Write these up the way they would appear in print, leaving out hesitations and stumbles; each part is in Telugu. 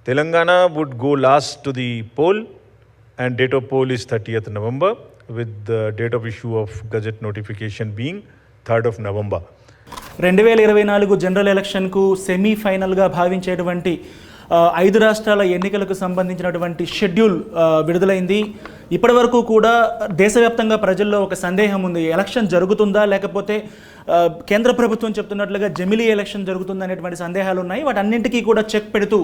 Telangana would go last to the poll, and date of poll is 30th November, with the date of issue of Gazette notification being 3rd of November. 2024 general ఎలక్షన్కు సెమీఫైనల్గా భావించేటువంటి 5 రాష్ట్రాల ఎన్నికలకు సంబంధించినటువంటి షెడ్యూల్ విడుదలైంది. ఇప్పటివరకు కూడా దేశవ్యాప్తంగా ప్రజల్లో ఒక సందేహం ఉంది, ఎలక్షన్ జరుగుతుందా లేకపోతే కేంద్ర ప్రభుత్వం చెప్తున్నట్లుగా జమిలీ ఎలక్షన్ జరుగుతుందా అనేటువంటి సందేహాలు ఉన్నాయి. వాటన్నింటికీ కూడా చెక్ పెడుతూ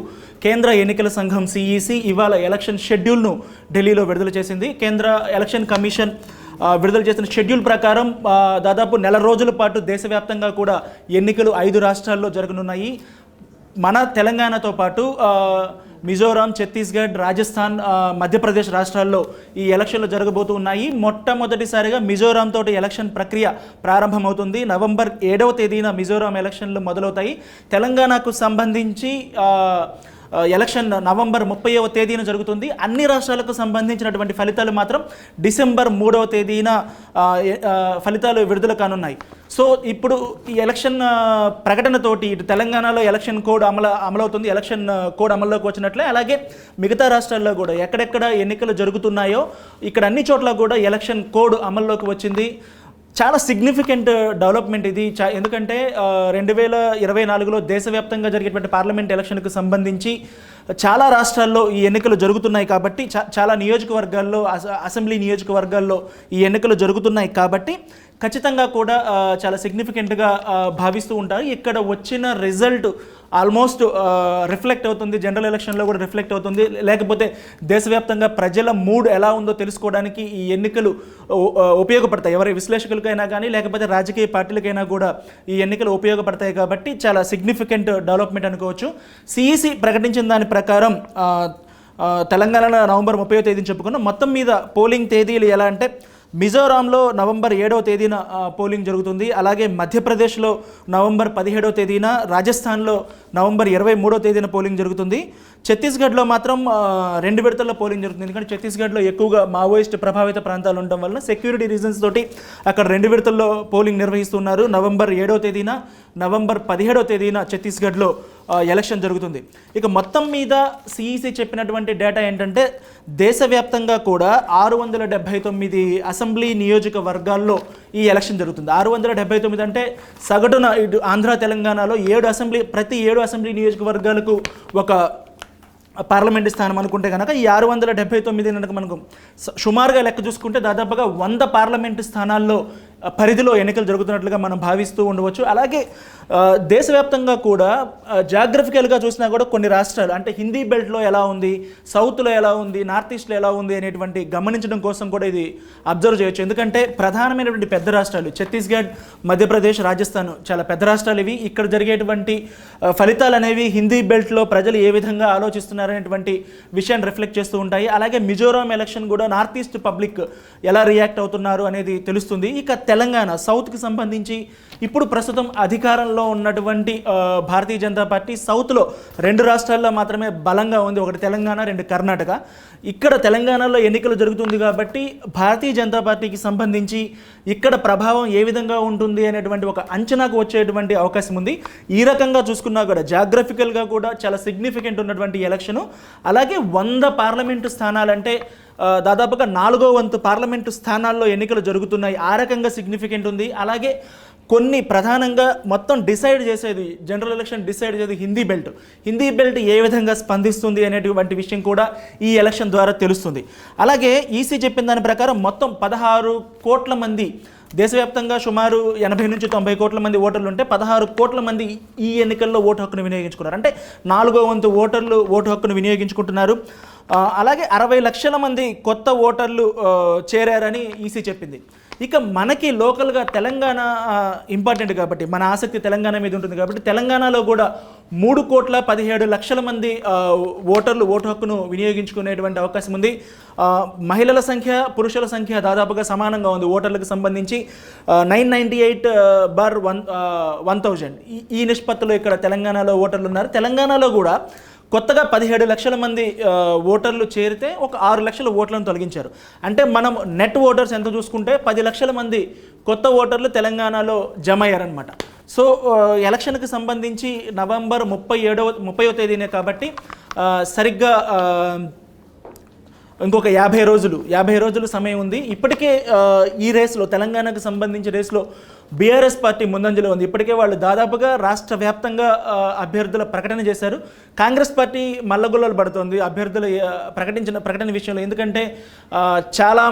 కేంద్ర ఎన్నికల సంఘం సిఈసి ఇవాళ ఎలక్షన్ షెడ్యూల్ను ఢిల్లీలో విడుదల చేసింది. కేంద్ర ఎలక్షన్ కమిషన్ విడుదల చేసిన షెడ్యూల్ ప్రకారం దాదాపు నెల రోజుల పాటు దేశవ్యాప్తంగా కూడా ఎన్నికలు 5 రాష్ట్రాల్లో జరగనున్నాయి. మన తెలంగాణతో పాటు మిజోరాం, ఛత్తీస్గఢ్, రాజస్థాన్, మధ్యప్రదేశ్ రాష్ట్రాల్లో ఈ ఎలక్షన్లు జరగబోతూ ఉన్నాయి. మొట్టమొదటిసారిగా మిజోరాం తోటి ఎలక్షన్ ప్రక్రియ ప్రారంభమవుతుంది. నవంబర్ 7వ తేదీన మిజోరాం ఎలక్షన్లు మొదలవుతాయి. తెలంగాణకు సంబంధించి ఎలక్షన్ నవంబర్ 30వ తేదీన జరుగుతుంది. అన్ని రాష్ట్రాలకు సంబంధించినటువంటి ఫలితాలు మాత్రం డిసెంబర్ 3వ తేదీన ఫలితాలు విడుదల కానున్నాయి. సో ఇప్పుడు ఈ ఎలక్షన్ ప్రకటనతోటి ఇటు తెలంగాణలో ఎలక్షన్ కోడ్ అమలవుతుంది. ఎలక్షన్ కోడ్ అమల్లోకి వచ్చినట్లే అలాగే మిగతా రాష్ట్రాల్లో కూడా ఎక్కడెక్కడ ఎన్నికలు జరుగుతున్నాయో ఇక్కడ అన్ని చోట్ల కూడా ఎలక్షన్ కోడ్ అమల్లోకి వచ్చింది. చాలా సిగ్నిఫికెంట్ డెవలప్మెంట్ ఇది. ఎందుకంటే 2024లో దేశవ్యాప్తంగా జరిగేటువంటి పార్లమెంట్ ఎలక్షన్కు సంబంధించి చాలా రాష్ట్రాల్లో ఈ ఎన్నికలు జరుగుతున్నాయి కాబట్టి చాలా నియోజకవర్గాల్లో అసెంబ్లీ నియోజకవర్గాల్లో ఈ ఎన్నికలు జరుగుతున్నాయి కాబట్టి ఖచ్చితంగా కూడా చాలా సిగ్నిఫికెంట్గా భావిస్తూ ఉంటారు. ఇక్కడ వచ్చిన రిజల్ట్ ఆల్మోస్ట్ రిఫ్లెక్ట్ అవుతుంది, జనరల్ ఎలక్షన్లో కూడా రిఫ్లెక్ట్ అవుతుంది. లేకపోతే దేశవ్యాప్తంగా ప్రజల మూడ్ ఎలా ఉందో తెలుసుకోవడానికి ఈ ఎన్నికలు ఉపయోగపడతాయి. ఎవరి విశ్లేషకులకైనా కానీ లేకపోతే రాజకీయ పార్టీలకైనా కూడా ఈ ఎన్నికలు ఉపయోగపడతాయి కాబట్టి చాలా సిగ్నిఫికెంట్ డెవలప్మెంట్ అనుకోవచ్చు. సిఈసి ప్రకటించిన దాని ప్రకారం తెలంగాణలో నవంబర్ 30వ తేదీని చెప్పుకున్నాం. మొత్తం మీద పోలింగ్ తేదీలు ఎలా అంటే మిజోరాంలో నవంబర్ 7వ తేదీన పోలింగ్ జరుగుతుంది. అలాగే మధ్యప్రదేశ్లో నవంబర్ 17వ తేదీన, రాజస్థాన్లో నవంబర్ 23వ తేదీన పోలింగ్ జరుగుతుంది. ఛత్తీస్గఢ్లో మాత్రం 2 విడతల్లో పోలింగ్ జరుగుతుంది. ఎందుకంటే ఛత్తీస్గఢ్లో ఎక్కువగా మావోయిస్ట్ ప్రభావిత ప్రాంతాలు ఉండటం వల్ల సెక్యూరిటీ రీజన్స్ తోటి అక్కడ 2 విడతల్లో పోలింగ్ నిర్వహిస్తున్నారు. నవంబర్ 7వ తేదీన, నవంబర్ 17వ తేదీన ఛత్తీస్గఢ్లో ఎలక్షన్ జరుగుతుంది. ఇక మొత్తం మీద సిఈసి చెప్పినటువంటి డేటా ఏంటంటే దేశవ్యాప్తంగా కూడా 679 అసెంబ్లీ నియోజకవర్గాల్లో ఈ ఎలక్షన్ జరుగుతుంది. 679 అంటే సగటున ఇటు ఆంధ్ర తెలంగాణలో ప్రతి 7 అసెంబ్లీ నియోజకవర్గాలకు ఒక పార్లమెంటు స్థానం అనుకుంటే కనుక ఈ 679 కనుక మనకు సుమారుగా లెక్క చూసుకుంటే దాదాపుగా 100 పార్లమెంటు స్థానాల్లో పరిధిలో ఎన్నికలు జరుగుతున్నట్లుగా మనం భావిస్తూ ఉండవచ్చు. అలాగే దేశవ్యాప్తంగా కూడా జాగ్రఫికల్గా చూసినా కూడా కొన్ని రాష్ట్రాలు అంటే హిందీ బెల్ట్లో ఎలా ఉంది, సౌత్లో ఎలా ఉంది, నార్త్ ఈస్ట్లో ఎలా ఉంది అనేటువంటి గమనించడం కోసం కూడా ఇది అబ్జర్వ్ చేయొచ్చు. ఎందుకంటే ప్రధానమైనటువంటి పెద్ద రాష్ట్రాలు ఛత్తీస్గఢ్, మధ్యప్రదేశ్, రాజస్థాన్ చాలా పెద్ద రాష్ట్రాలు ఇవి. ఇక్కడ జరిగేటువంటి ఫలితాలు అనేవి హిందీ బెల్ట్లో ప్రజలు ఏ విధంగా ఆలోచిస్తున్నారనేటువంటి విషయాన్ని రిఫ్లెక్ట్ చేస్తూ ఉంటాయి. అలాగే మిజోరాం ఎలక్షన్ కూడా నార్త్ ఈస్ట్ పబ్లిక్ ఎలా రియాక్ట్ అవుతున్నారు అనేది తెలుస్తుంది. ఇక తెలంగాణ సౌత్కి సంబంధించి ఇప్పుడు ప్రస్తుతం అధికారంలో ఉన్నటువంటి భారతీయ జనతా పార్టీ సౌత్లో 2 రాష్ట్రాల్లో మాత్రమే బలంగా ఉంది. ఒకటి తెలంగాణ, 2 కర్ణాటక. ఇక్కడ తెలంగాణలో ఎన్నికలు జరుగుతుంది కాబట్టి భారతీయ జనతా పార్టీకి సంబంధించి ఇక్కడ ప్రభావం ఏ విధంగా ఉంటుంది అనేటువంటి ఒక అంచనాకు వచ్చేటువంటి అవకాశం ఉంది. ఈ రకంగా చూసుకున్నా కూడా జాగ్రఫికల్గా కూడా చాలా సిగ్నిఫికెంట్ ఉన్నటువంటి ఎలక్షను. అలాగే 100 పార్లమెంటు స్థానాలంటే దాదాపుగా 4వ వంతు పార్లమెంటు స్థానాల్లో ఎన్నికలు జరుగుతున్నాయి. ఆ రకంగా సిగ్నిఫికెంట్ ఉంది. అలాగే కొన్ని ప్రధానంగా మొత్తం డిసైడ్ చేసేది జనరల్ ఎలక్షన్ డిసైడ్ చేసేది హిందీ బెల్ట్ ఏ విధంగా స్పందిస్తుంది అనేటువంటి విషయం కూడా ఈ ఎలక్షన్ ద్వారా తెలుస్తుంది. అలాగే ఈసీ చెప్పిన దాని ప్రకారం మొత్తం 16 కోట్ల మంది దేశవ్యాప్తంగా సుమారు 80 నుంచి 90 కోట్ల మంది ఓటర్లు ఉంటే 16 కోట్ల మంది ఈ ఎన్నికల్లో ఓటు హక్కును వినియోగించుకున్నారు. అంటే 4వ వంతు ఓటర్లు ఓటు హక్కును వినియోగించుకుంటున్నారు. అలాగే 60 లక్షల మంది కొత్త ఓటర్లు చేరారని ఈసీ చెప్పింది. ఇక మనకి లోకల్గా తెలంగాణ ఇంపార్టెంట్ కాబట్టి మన ఆసక్తి తెలంగాణ మీద ఉంటుంది కాబట్టి తెలంగాణలో కూడా 3,17,00,000 మంది ఓటర్లు ఓటు హక్కును వినియోగించుకునేటువంటి అవకాశం ఉంది. మహిళల సంఖ్య, పురుషుల సంఖ్య దాదాపుగా సమానంగా ఉంది. ఓటర్లకు సంబంధించి 998/1000 ఈ నిష్పత్తిలో ఇక్కడ తెలంగాణలో ఓటర్లు ఉన్నారు. తెలంగాణలో కూడా కొత్తగా 17 లక్షల మంది ఓటర్లు చేరితే ఒక 6 లక్షల ఓట్లను తొలగించారు. అంటే మనం నెట్ ఓటర్స్ ఎంత చూసుకుంటే 10 లక్షల మంది కొత్త ఓటర్లు తెలంగాణలో జమ అయ్యారనమాట. సో ఎలక్షన్కి సంబంధించి నవంబర్ 30వ తేదీనే కాబట్టి సరిగ్గా ఇంకొక 50 రోజులు సమయం ఉంది. ఇప్పటికే ఈ రేస్లో, తెలంగాణకు సంబంధించి రేస్లో బీఆర్ఎస్ పార్టీ ముందంజలో ఉంది. ఇప్పటికే వాళ్ళు దాదాపుగా రాష్ట్ర వ్యాప్తంగా అభ్యర్థుల ప్రకటన చేశారు. కాంగ్రెస్ పార్టీ మల్లగుల్లలు పడుతోంది అభ్యర్థులు ప్రకటించిన ప్రకటన విషయంలో. ఎందుకంటే చాలా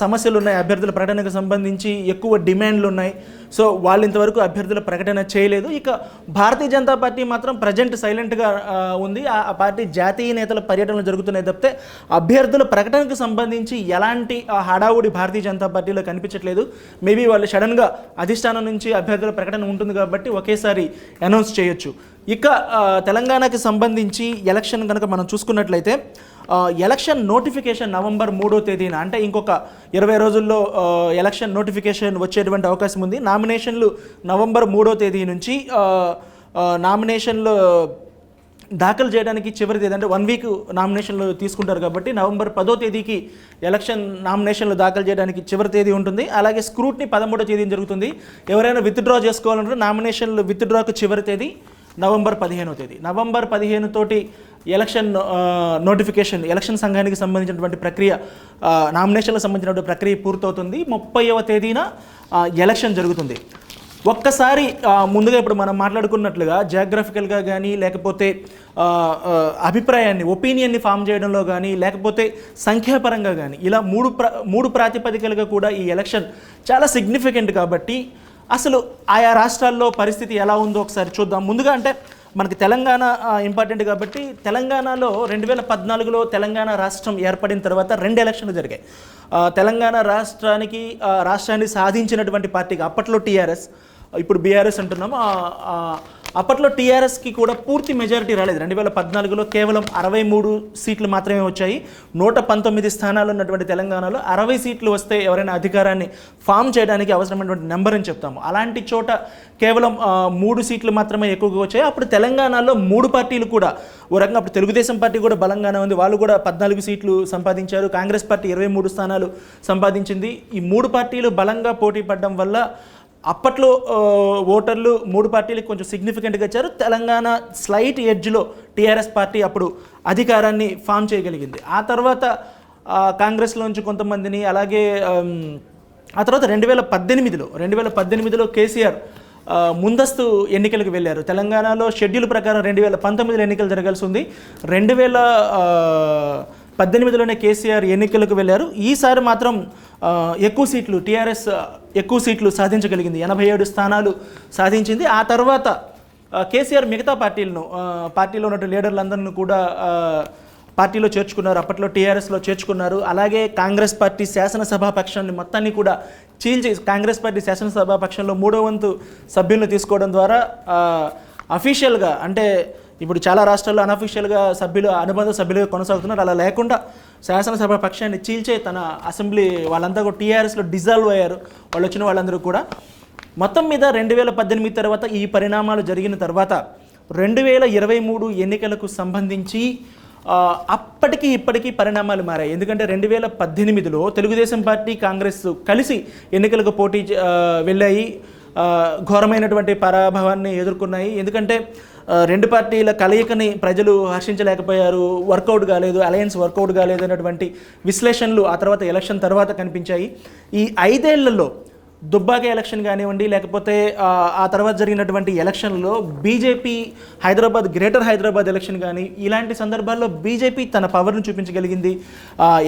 సమస్యలు ఉన్నాయి అభ్యర్థుల ప్రకటనకు సంబంధించి, ఎక్కువ డిమాండ్లు ఉన్నాయి. సో వాళ్ళు ఇంతవరకు అభ్యర్థుల ప్రకటన చేయలేదు. ఇక భారతీయ జనతా పార్టీ మాత్రం ప్రజెంట్ సైలెంట్గా ఉంది. ఆ పార్టీ జాతీయ నేతల పర్యటనలు జరుగుతున్నాయి తప్పితే అభ్యర్థుల ప్రకటనకు సంబంధించి ఎలాంటి హడావుడి భారతీయ జనతా పార్టీలో కనిపించట్లేదు. మేబీ వాళ్ళు సడన్గా అధిష్టానం నుంచి అభ్యర్థుల ప్రకటన ఉంటుంది కాబట్టి ఒకేసారి అనౌన్స్ చేయొచ్చు. ఇక తెలంగాణకి సంబంధించి ఎలక్షన్ కనుక మనం చూసుకున్నట్లయితే ఎలక్షన్ నోటిఫికేషన్ నవంబర్ 3వ తేదీన, అంటే ఇంకొక 20 రోజుల్లో ఎలక్షన్ నోటిఫికేషన్ వచ్చేటువంటి అవకాశం ఉంది. నామినేషన్లు నవంబర్ 3వ తేదీ నుంచి నామినేషన్లు దాఖలు చేయడానికి చివరి తేదీ, అంటే 1 వీక్ నామినేషన్లు తీసుకుంటారు కాబట్టి నవంబర్ 10వ తేదీకి ఎలక్షన్ నామినేషన్లు దాఖలు చేయడానికి చివరి తేదీ ఉంటుంది. అలాగే స్క్రూట్నీ 13వ తేదీన జరుగుతుంది. ఎవరైనా విత్డ్రా చేసుకోవాలంటే నామినేషన్లు విత్డ్రాకు చివరి తేదీ నవంబర్ 15వ తేదీ. నవంబర్ 15 తోటి ఎలక్షన్ నోటిఫికేషన్, ఎలక్షన్ సంఘానికి సంబంధించినటువంటి ప్రక్రియ, నామినేషన్లకు సంబంధించినటువంటి ప్రక్రియ పూర్తవుతుంది. 30వ తేదీన ఎలక్షన్ జరుగుతుంది. ఒక్కసారి ముందుగా ఇప్పుడు మనం మాట్లాడుకున్నట్లుగా జాగ్రఫికల్గా కానీ, లేకపోతే అభిప్రాయాన్ని, ఒపీనియన్ని ఫామ్ చేయడంలో కానీ, లేకపోతే సంఖ్యాపరంగా కానీ, ఇలా మూడు ప్రాతిపదికలుగా కూడా ఈ ఎలక్షన్ చాలా సిగ్నిఫికెంట్ కాబట్టి అసలు ఆయా రాష్ట్రాల్లో పరిస్థితి ఎలా ఉందో ఒకసారి చూద్దాం. ముందుగా అంటే మనకి తెలంగాణ ఇంపార్టెంట్ కాబట్టి, తెలంగాణలో 2014లో తెలంగాణ రాష్ట్రం ఏర్పడిన తర్వాత 2 ఎలక్షన్లు జరిగాయి. తెలంగాణ రాష్ట్రాన్ని సాధించినటువంటి పార్టీగా అప్పట్లో టీఆర్ఎస్, ఇప్పుడు బీఆర్ఎస్ అంటున్నాము. అప్పట్లో టీఆర్ఎస్కి కూడా పూర్తి మెజారిటీ రాలేదు. 2014లో కేవలం 63 సీట్లు మాత్రమే వచ్చాయి. 119 స్థానాలు ఉన్నటువంటి తెలంగాణలో 60 సీట్లు వస్తే ఎవరైనా అధికారాన్ని ఫామ్ చేయడానికి అవసరమైనటువంటి నెంబర్ అని చెప్తాము. అలాంటి చోట కేవలం 3 సీట్లు మాత్రమే ఎక్కువగా వచ్చాయి. అప్పుడు తెలంగాణలో 3 పార్టీలు కూడా ఓ రకంగా, అప్పుడు తెలుగుదేశం పార్టీ కూడా బలంగానే ఉంది, వాళ్ళు కూడా 14 సీట్లు సంపాదించారు. కాంగ్రెస్ పార్టీ 23 స్థానాలు సంపాదించింది. ఈ 3 పార్టీలు బలంగా పోటీ పడడం వల్ల అప్పట్లో ఓటర్లు 3 పార్టీలకు కొంచెం సిగ్నిఫికెంట్గా ఇచ్చారు. తెలంగాణ స్లైట్ ఎడ్జ్లో టీఆర్ఎస్ పార్టీ అప్పుడు అధికారాన్ని ఫామ్ చేయగలిగింది. ఆ తర్వాత కాంగ్రెస్లోంచి కొంతమందిని, అలాగే ఆ తర్వాత 2018లో కేసీఆర్ ముందస్తు ఎన్నికలకు వెళ్ళారు. తెలంగాణలో షెడ్యూల్ ప్రకారం 2019లో ఎన్నికలు జరగాల్సి ఉంది. 2018లోనే కేసీఆర్ ఎన్నికలకు వెళ్ళారు. ఈసారి మాత్రం ఎక్కువ సీట్లు, టీఆర్ఎస్ ఎక్కువ సీట్లు సాధించగలిగింది, 87 స్థానాలు సాధించింది. ఆ తర్వాత కేసీఆర్ మిగతా పార్టీలో ఉన్న లీడర్లందరినీ కూడా పార్టీలో చేర్చుకున్నారు. అప్పట్లో టీఆర్ఎస్లో చేర్చుకున్నారు. అలాగే కాంగ్రెస్ పార్టీ శాసనసభా పక్షాన్ని మొత్తాన్ని కూడా చీల్చి, కాంగ్రెస్ పార్టీ శాసనసభా పక్షంలో 3వ వంతు సభ్యులను తీసుకోవడం ద్వారా అఫీషియల్గా, అంటే ఇప్పుడు చాలా రాష్ట్రాల్లో అనఫీషియల్గా అనుబంధ సభ్యులుగా కొనసాగుతున్నారు. అలా లేకుండా శాసనసభ పక్షాన్ని చీల్చే తన అసెంబ్లీ వాళ్ళంతా కూడా టీఆర్ఎస్లో డిజాల్వ్ అయ్యారు. వాళ్ళు వచ్చిన వాళ్ళందరూ కూడా. మొత్తం మీద 2018 తర్వాత ఈ పరిణామాలు జరిగిన తర్వాత 2023 ఎన్నికలకు సంబంధించి అప్పటికి ఇప్పటికీ పరిణామాలు మారాయి. ఎందుకంటే 2018లో తెలుగుదేశం పార్టీ, కాంగ్రెస్ కలిసి ఎన్నికలకు వెళ్ళాయి. ఘోరమైనటువంటి పరాభవాన్ని ఎదుర్కొన్నాయి. ఎందుకంటే 2 పార్టీల కలయికని ప్రజలు హర్షించలేకపోయారు, వర్కౌట్ కాలేదు, అలయన్స్ వర్కౌట్ కాలేదు అనేటువంటి విశ్లేషణలు ఆ తర్వాత ఎలక్షన్ తర్వాత కనిపించాయి. ఈ 5 ఏళ్లలో దుబ్బాక ఎలక్షన్ కానివ్వండి, లేకపోతే ఆ తర్వాత జరిగినటువంటి ఎలక్షన్లో బీజేపీ గ్రేటర్ హైదరాబాద్ ఎలక్షన్ కానీ, ఇలాంటి సందర్భాల్లో బీజేపీ తన పవర్ను చూపించగలిగింది.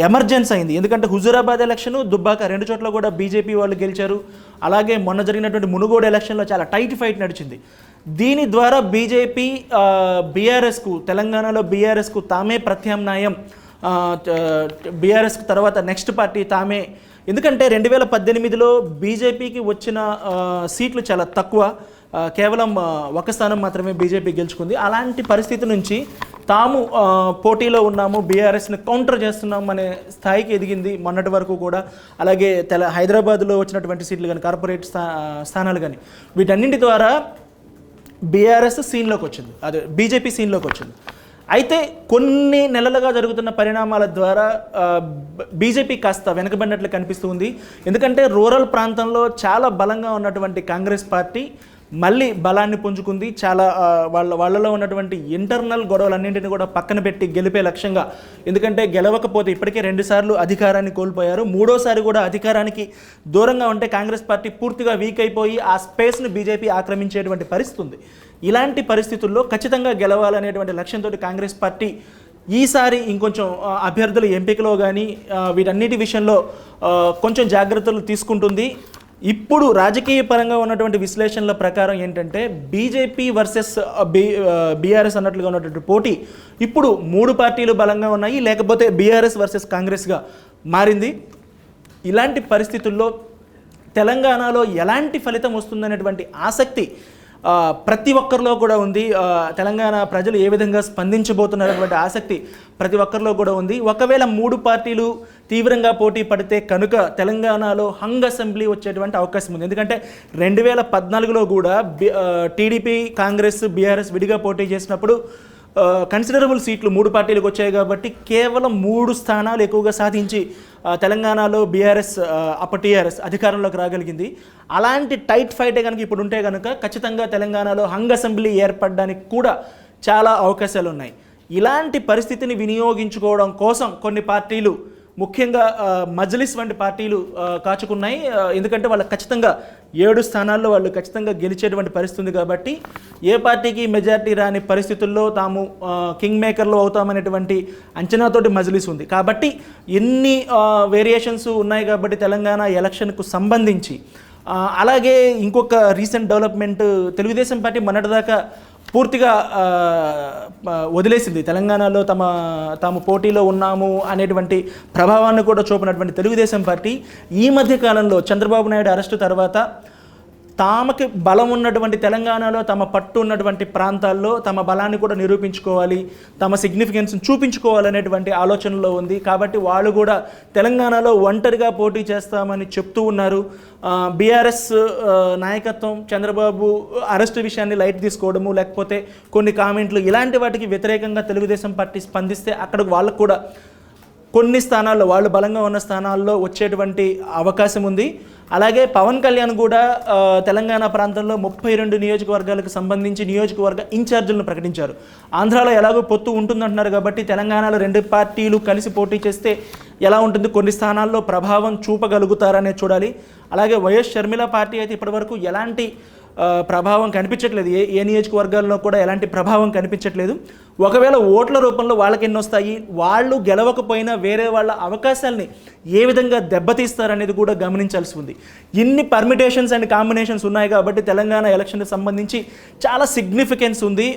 ఎమర్జెన్సీ అయింది. ఎందుకంటే హుజూరాబాద్ ఎలక్షను, దుబ్బాక 2 చోట్ల కూడా బీజేపీ వాళ్ళు గెలిచారు. అలాగే మొన్న జరిగినటువంటి మునుగోడు ఎలక్షన్లో చాలా టైట్ ఫైట్ నడిచింది. దీని ద్వారా బీజేపీ తెలంగాణలో బీఆర్ఎస్కు తామే ప్రత్యామ్నాయం, బీఆర్ఎస్కు తర్వాత నెక్స్ట్ పార్టీ తామే. ఎందుకంటే 2018లో బీజేపీకి వచ్చిన సీట్లు చాలా తక్కువ, కేవలం 1 స్థానం మాత్రమే బీజేపీ గెలుచుకుంది. అలాంటి పరిస్థితి నుంచి తాము పోటీలో ఉన్నాము, బీఆర్ఎస్ని కౌంటర్ చేస్తున్నాం అనే స్థాయికి ఎదిగింది మొన్నటి వరకు కూడా. అలాగే హైదరాబాద్లో వచ్చినటువంటి సీట్లు కానీ, కార్పొరేట్ స్థానాలు కానీ, వీటన్నింటి ద్వారా బీఆర్ఎస్ సీన్లోకి వచ్చింది, అదే బీజేపీ సీన్లోకి వచ్చింది. అయితే కొన్ని నెలలుగా జరుగుతున్న పరిణామాల ద్వారా బీజేపీ కాస్త వెనకబడినట్లు కనిపిస్తుంది. ఎందుకంటే రూరల్ ప్రాంతంలో చాలా బలంగా ఉన్నటువంటి కాంగ్రెస్ పార్టీ మళ్ళీ బలాన్ని పుంజుకుంది. చాలా వాళ్ళలో ఉన్నటువంటి ఇంటర్నల్ గొడవలన్నింటినీ కూడా పక్కన పెట్టి గెలిపే లక్ష్యంగా, ఎందుకంటే గెలవకపోతే ఇప్పటికే 2 సార్లు అధికారాన్ని కోల్పోయారు, 3ఓసారి కూడా అధికారానికి దూరంగా ఉంటే కాంగ్రెస్ పార్టీ పూర్తిగా వీక్ అయిపోయి ఆ స్పేస్ను బీజేపీ ఆక్రమించేటువంటి పరిస్థితి ఉంది. ఇలాంటి పరిస్థితుల్లో ఖచ్చితంగా గెలవాలనేటువంటి లక్ష్యంతో కాంగ్రెస్ పార్టీ ఈసారి ఇంకొంచెం అభ్యర్థుల ఎంపికలో కానీ వీటన్నిటి విషయంలో కొంచెం జాగ్రత్తలు తీసుకుంటుంది. ఇప్పుడు రాజకీయ పరంగా ఉన్నటువంటి విశ్లేషణల ప్రకారం ఏంటంటే బీజేపీ వర్సెస్ బీఆర్ఎస్ అన్నట్లుగా ఉన్నటువంటి పోటీ ఇప్పుడు 3 పార్టీలు బలంగా ఉన్నాయి, లేకపోతే బీఆర్ఎస్ వర్సెస్ కాంగ్రెస్గా మారింది. ఇలాంటి పరిస్థితుల్లో తెలంగాణలో ఎలాంటి ఫలితం వస్తుందనేటువంటి ఆసక్తి ప్రతి ఒక్కరిలో కూడా ఉంది. తెలంగాణ ప్రజలు ఏ విధంగా స్పందించబోతున్నటువంటి ఆసక్తి ప్రతి ఒక్కరిలో కూడా ఉంది. ఒకవేళ 3 పార్టీలు తీవ్రంగా పోటీ పడితే కనుక తెలంగాణలో హంగ్ అసెంబ్లీ వచ్చేటువంటి అవకాశం ఉంది. ఎందుకంటే 2014లో కూడా టీడీపీ, కాంగ్రెస్, బీఆర్ఎస్ విడిగా పోటీ చేసినప్పుడు కన్సిడరబుల్ సీట్లు 3 పార్టీలకు వచ్చాయి కాబట్టి కేవలం 3 స్థానాలు ఎక్కువగా సాధించి తెలంగాణలో బీఆర్ఎస్ టీఆర్ఎస్ అధికారంలోకి రాగలిగింది. అలాంటి టైట్ ఫైటే కనుక ఇప్పుడు ఉంటే కనుక ఖచ్చితంగా తెలంగాణలో హంగ్ అసెంబ్లీ ఏర్పడడానికి కూడా చాలా అవకాశాలు ఉన్నాయి. ఇలాంటి పరిస్థితిని వినియోగించుకోవడం కోసం కొన్ని పార్టీలు, ముఖ్యంగా మజ్లిస్ వంటి పార్టీలు కాచుకున్నాయి. ఎందుకంటే వాళ్ళు ఖచ్చితంగా 7 స్థానాల్లో వాళ్ళు ఖచ్చితంగా గెలిచేటువంటి పరిస్థితి ఉంది కాబట్టి ఏ పార్టీకి మెజారిటీ రాని పరిస్థితుల్లో తాము కింగ్ మేకర్లో అవుతామనేటువంటి అంచనాతోటి మజ్లిస్ ఉంది. కాబట్టి ఎన్ని వేరియేషన్స్ ఉన్నాయి కాబట్టి తెలంగాణ ఎలక్షన్కు సంబంధించి. అలాగే ఇంకొక రీసెంట్ డెవలప్మెంట్, తెలుగుదేశం పార్టీ మొన్నటిదాకా పూర్తిగా వదిలేసింది. తెలంగాణలో తాము పోటీలో ఉన్నాము అనేటువంటి ప్రభావాన్ని కూడా చూపినటువంటి తెలుగుదేశం పార్టీ ఈ మధ్య కాలంలో చంద్రబాబు నాయుడు అరెస్టు తర్వాత తామకి బలం ఉన్నటువంటి తెలంగాణలో తమ పట్టు ఉన్నటువంటి ప్రాంతాల్లో తమ బలాన్ని కూడా నిరూపించుకోవాలి, తమ సిగ్నిఫికెన్స్ని చూపించుకోవాలనేటువంటి ఆలోచనలో ఉంది. కాబట్టి వాళ్ళు కూడా తెలంగాణలో ఒంటరిగా పోటీ చేస్తామని చెప్తూ ఉన్నారు. బీఆర్ఎస్ నాయకత్వం చంద్రబాబు అరెస్టు విషయాన్ని లైట్ తీసుకోవడము, లేకపోతే కొన్ని కామెంట్లు, ఇలాంటి వాటికి వ్యతిరేకంగా తెలుగుదేశం పార్టీ స్పందిస్తే అక్కడికి వాళ్ళకు కూడా కొన్ని స్థానాల్లో, వాళ్ళు బలంగా ఉన్న స్థానాల్లో వచ్చేటువంటి అవకాశం ఉంది. అలాగే పవన్ కళ్యాణ్ కూడా తెలంగాణ ప్రాంతంలో 32 నియోజకవర్గాలకు సంబంధించి నియోజకవర్గ ఇన్ఛార్జీలను ప్రకటించారు. ఆంధ్రాలో ఎలాగో పొత్తు ఉంటుందంటున్నారు కాబట్టి తెలంగాణలో 2 పార్టీలు కలిసి పోటీ చేస్తే ఎలా ఉంటుంది, కొన్ని స్థానాల్లో ప్రభావం చూపగలుగుతారనే చూడాలి. అలాగే వైఎస్ షర్మిల పార్టీ అయితే ఇప్పటివరకు ఎలాంటి ప్రభావం కనిపించట్లేదు, ఏ నియోజకవర్గాల్లో కూడా ఎలాంటి ప్రభావం కనిపించట్లేదు. ఒకవేళ ఓట్ల రూపంలో వాళ్ళకి ఎన్ని వస్తాయి, వాళ్ళు గెలవకపోయినా వేరే వాళ్ళ అవకాశాలని ఏ విధంగా దెబ్బతీస్తారనేది కూడా గమనించాల్సి ఉంది. ఇన్ని పర్మిటేషన్స్ అండ్ కాంబినేషన్స్ ఉన్నాయి కాబట్టి తెలంగాణ ఎలక్షన్కి సంబంధించి చాలా సిగ్నిఫికెన్స్ ఉంది.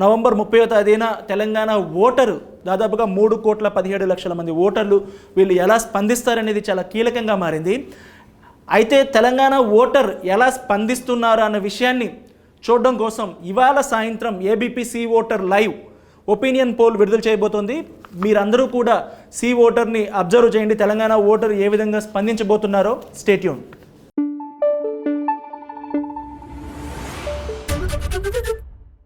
నవంబర్ 30వ తేదీన తెలంగాణ ఓటరు దాదాపుగా 3,17,00,000 మంది ఓటర్లు వీళ్ళు ఎలా స్పందిస్తారనేది చాలా కీలకంగా మారింది. అయితే తెలంగాణ ఓటర్ ఎలా స్పందిస్తున్నారు అన్న విషయాన్ని చూడడం కోసం ఇవాళ సాయంత్రం ABP C voter live opinion poll విడుదల చేయబోతోంది. మీరందరూ కూడా సి ఓటర్ని అబ్జర్వ్ చేయండి, తెలంగాణ ఓటర్ ఏ విధంగా స్పందించబోతున్నారో. Stay tune.